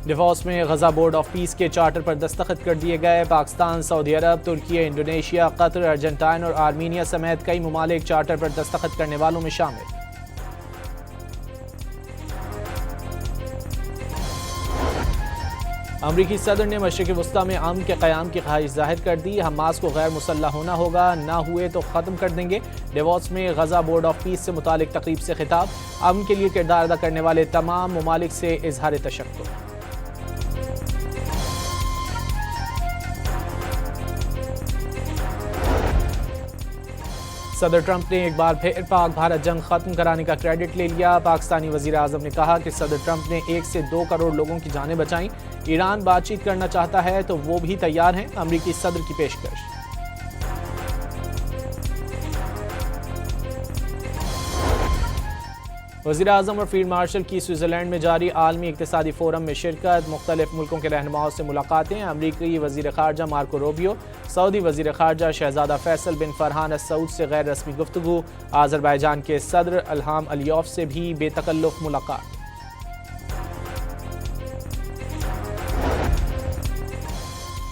Divorce में गजा board of peace के charter पर दस्तखत कर दिए गए। पाकिस्तान, सऊदी अरब, तुर्की, इंडोनेशिया, कतर, अर्जेंटाइन और आर्मीनिया समेत कई ममालिक चार्टर पर दस्तखत करने वालों में शामिल। अमरीकी सदर ने मशरिक़ वस्ता में अमन के क़याम की ख्वाहिश जाहिर कर दी। हमास को गैर मुसल्लह होना होगा, ना हुए तो ख़त्म कर देंगे। डिवोर्स में गजा बोर्ड ऑफ पीस से मुतालिक तकरीब से खिताब। अमन के लिए किरदार अदा करने वाले तमाम ममालिक से इजहार तशक्कुर। सदर ट्रंप ने एक बार फिर पाक भारत जंग खत्म कराने का क्रेडिट ले लिया। पाकिस्तानी वजीर आजम ने कहा कि सदर ट्रंप ने 1 से 2 करोड़ लोगों की जानें बचाईं। ईरान बातचीत करना चाहता है तो वो भी तैयार हैं। अमरीकी सदर की पेशकश। वज़ीर आज़म और फील्ड मार्शल की स्विट्ज़रलैंड में जारी आलमी इक़्तिसादी फ़ोरम में शिरकत। मुख्तलिफ मुल्कों के रहनुमाओं से मुलाकातें। अमरीकी वज़ीर ख़ारजा मार्को रूबियो, सऊदी वज़ीर ख़ारजा शहज़ादा फैसल बिन फरहान अल सऊद से गैर रस्मी गुफ्तगू। आज़रबाईजान के सदर इल्हाम अलियव से भी बेतकल्लुफ़ मुलाकात।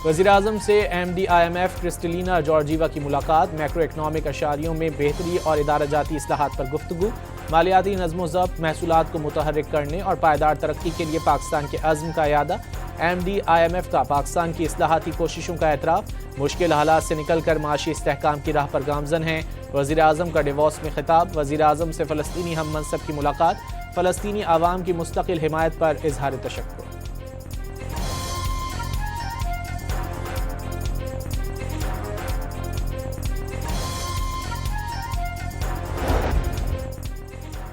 वज़ीर आज़म से MD-IMF क्रिस्टलिना जॉर्जीवा की मुलाकात। मैक्रो इकनॉमिक अशारियों में बेहतरी और इदारा जाती इस्लाहात पर गुफ्तगू। मालियाती नज़्म ज़ब्त, महसूलात को मुतहर्रिक करने और पायदार तरक्की के लिए पाकिस्तान के अज़्म का यादा। MD-IMF का पाकिस्तान की इस्लाहाती कोशिशों का एतराफ़। मुश्किल हालात से निकल कर माशी इस्तेहकाम की राह पर गामज़न हैं। वज़ीर आज़म का डिवोर्स में खिताब। वज़ीर आज़म से फ़लस्तीनी हम मनसब की मुलाकात। फ़लस्तीनी आवाम की मुस्तकिल हिमायत पर इजहार तशक्कुर।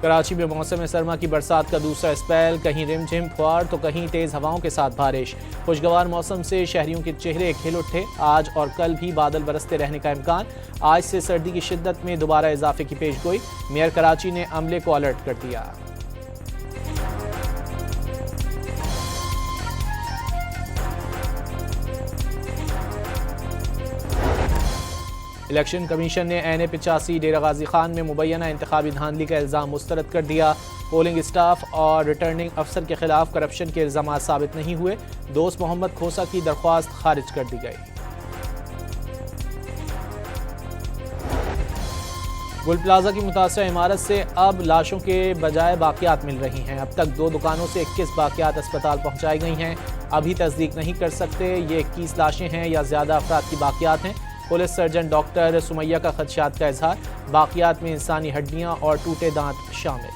कराची में मौसम सरमा की बरसात का दूसरा स्पेल। कहीं रिमझिम फुहार तो कहीं तेज़ हवाओं के साथ बारिश। खुशगवार मौसम से शहरियों के चेहरे खिल उठे। आज और कल भी बादल बरसते रहने का इम्कान। आज से सर्दी की शिद्दत में दोबारा इजाफे की पेशगोई। मेयर कराची ने अमले को अलर्ट कर दिया। इलेक्शन कमीशन ने NA-85 डेरा गाजी खान में मुबैना इंतखाबी धांधली का इल्ज़ाम मुस्तरद कर दिया। पोलिंग स्टाफ और रिटर्निंग अफसर के खिलाफ करप्शन के इल्ज़ाम साबित नहीं हुए। दोस्त मोहम्मद खोसा की दरख्वास्त खारिज कर दी गई। गुल प्लाजा की मुतासरा इमारत से अब लाशों के बजाय बाकियात मिल रही हैं। अब तक 2 दुकानों से 21 बाकियात अस्पताल पहुंचाई गई हैं। अभी तस्दीक नहीं कर सकते ये 21 लाशें हैं या ज़्यादा अफराद की बाकियात हैं। पुलिस सर्जन डॉक्टर सुमैया का खदशात का इजहार। बाकियात में इंसानी हड्डियां और टूटे दांत शामिल।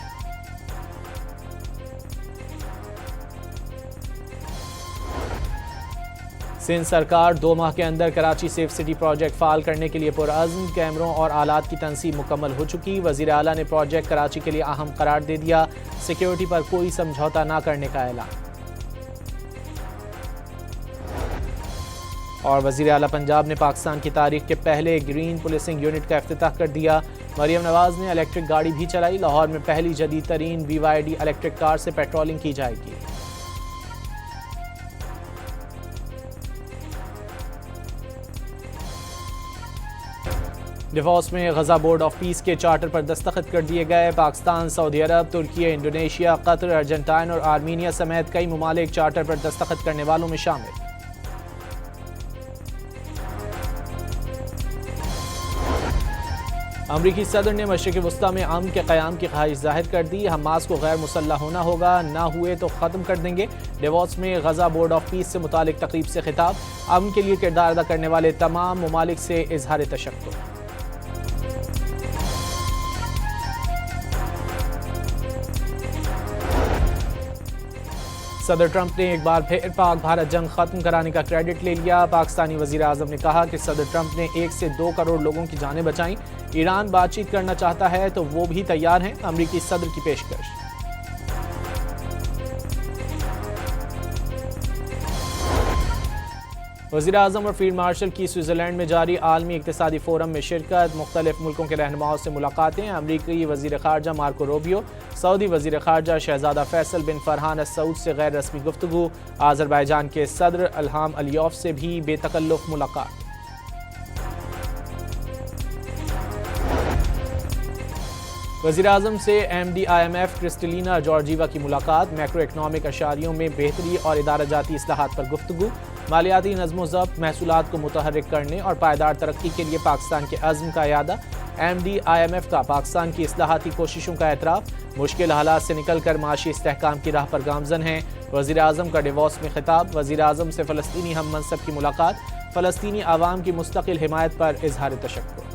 सिंध सरकार 2 माह के अंदर कराची सेफ सिटी प्रोजेक्ट फाल करने के लिए पुरअज़्म। कैमरों और आलात की तनसीब मुकम्मल हो चुकी। वज़ीर आला ने प्रोजेक्ट कराची के लिए अहम करार दे दिया। सिक्योरिटी पर कोई समझौता न करने का ऐलान। और वज़ीर आला पंजाब ने पाकिस्तान की तारीख के पहले ग्रीन पुलिसिंग यूनिट का इफ्तिताह कर दिया। मरियम नवाज ने इलेक्ट्रिक गाड़ी भी चलाई। लाहौर में पहली जदीद तरीन BYD इलेक्ट्रिक कार से पेट्रोलिंग की जाएगी। डिवोर्स में गजा बोर्ड ऑफ पीस के चार्टर पर दस्तखत कर दिए गए। पाकिस्तान, सऊदी अरब, तुर्की, इंडोनेशिया, कतर, अर्जेंटाइन और आर्मीनिया समेत कई ममालिक चार्टर पर दस्तखत करने वालों में शामिल। अमरीकी सदर ने मशरिक़ वस्ता में अमन के क़याम की ख्वाहिश जाहिर कर दी। हमास को गैर मुसल्लह होना होगा, ना हुए तो ख़त्म कर देंगे। डिवोर्स में गजा बोर्ड ऑफ पीस से मुतालिक तकरीब से खिताब। अमन के लिए किरदार अदा करने वाले तमाम ममालिक से इजहार तशक्कुर। सदर ट्रंप ने एक बार फिर पाक भारत जंग खत्म कराने का क्रेडिट ले लिया। पाकिस्तानी वजीर आजम ने कहा कि सदर ट्रंप ने 1 से 2 करोड़ लोगों की जानें बचाईं। ईरान बातचीत करना चाहता है तो वो भी तैयार हैं। अमरीकी सदर की पेशकश। वज़ीर आज़म और फील्ड मार्शल की स्विट्ज़रलैंड में जारी आलमी इक़्तिसादी फ़ोरम में शिरकत। मुख्तलिफ मुल्कों के रहनुमाओं से मुलाकातें। अमरीकी वज़ीर ख़ारजा मार्को रूबियो, सऊदी वज़ीर ख़ारजा शहज़ादा फैसल बिन फरहान अल सऊद से गैर रस्मी गुफ्तगू। आज़रबाईजान के सदर इल्हाम अलियव से भी बेतकल्लुफ़ मुलाकात। वज़ीर-ए-आज़म से MD-IMF क्रिस्टलिना जॉर्जीवा की मुलाकात, मैक्रो इकनॉमिक अशारियों में बेहतरी और इदारा-जाती इस्लाहात पर गुफ्तगू, मालियाती नज़्म-ओ-ज़ब्त, महसूलात को मुतहर्रिक करने और पायदार तरक्की के लिए पाकिस्तान के अज़्म का यादा। MD-IMF का पाकिस्तान की इस्लाहाती कोशिशों का एतराफ़, मुश्किल हालात से निकल कर माशी इस्तेहकाम की राह पर गामज़न हैं। वज़ीर-ए-आज़म का डिवोर्स में खिताब, वज़ीर-ए-आज़म से फ़लस्तीनी हम मनसब की मुलाकात, फ़लस्तीनी आवाम की मुस्तकिल हिमायत पर इजहार तशक्कुर।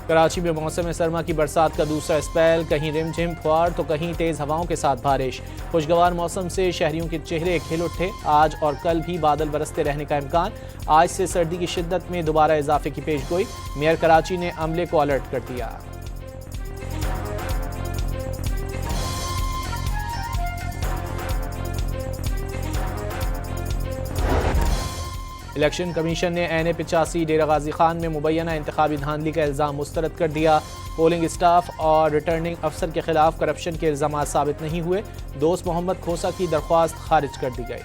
कराची में मौसम सरमा की बरसात का दूसरा स्पेल, कहीं रिमझिम फुहार तो कहीं तेज हवाओं के साथ बारिश। खुशगवार मौसम से शहरियों के चेहरे खिल उठे। आज और कल भी बादल बरसते रहने का इम्कान। आज से सर्दी की शिद्दत में दोबारा इजाफे की पेशगोई, मेयर कराची ने अमले को अलर्ट कर दिया। इलेक्शन कमीशन ने NA 85 डेरा गाजी खान में मुबैना इंतखाबी धांधली का इल्ज़ाम मुस्तरद कर दिया। पोलिंग स्टाफ और रिटर्निंग अफसर के खिलाफ करप्शन के इल्ज़ाम साबित नहीं हुए। दोस्त मोहम्मद खोसा की दरख्वास्त खारिज कर दी गई।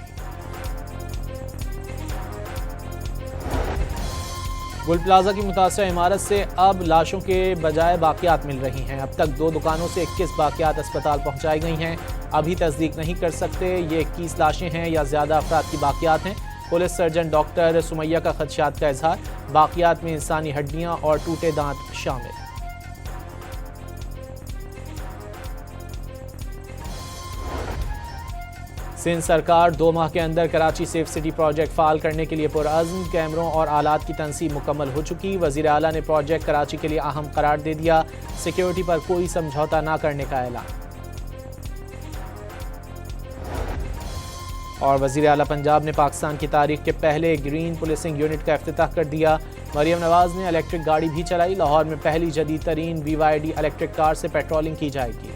गुल प्लाजा की मुतासरा इमारत से अब लाशों के बजाय बाकियात मिल रही हैं। अब तक 2 दुकानों से 21 बाकियात अस्पताल पहुंचाई गई हैं। अभी तस्दीक नहीं कर सकते ये 21 लाशें हैं या ज़्यादा अफराद की बाकियात हैं। पुलिस सर्जन डॉक्टर सुमैया का खदशात का इजहार, बाकियात में इंसानी हड्डियां और टूटे दांत शामिल। सिंध सरकार 2 माह के अंदर कराची सेफ सिटी प्रोजेक्ट फाल करने के लिए पुरअज़्म, कैमरों और आलात की तनसीब मुकम्मल हो चुकी। वज़ीर आला ने प्रोजेक्ट कराची के लिए अहम करार दे दिया। सिक्योरिटी पर कोई समझौता न करने का ऐलान। और वज़ीर आला पंजाब ने पाकिस्तान की तारीख के पहले ग्रीन पुलिसिंग यूनिट का इफ्तिताह कर दिया। मरियम नवाज ने इलेक्ट्रिक गाड़ी भी चलाई। लाहौर में पहली जदीद तरीन BYD इलेक्ट्रिक कार से पेट्रोलिंग की जाएगी।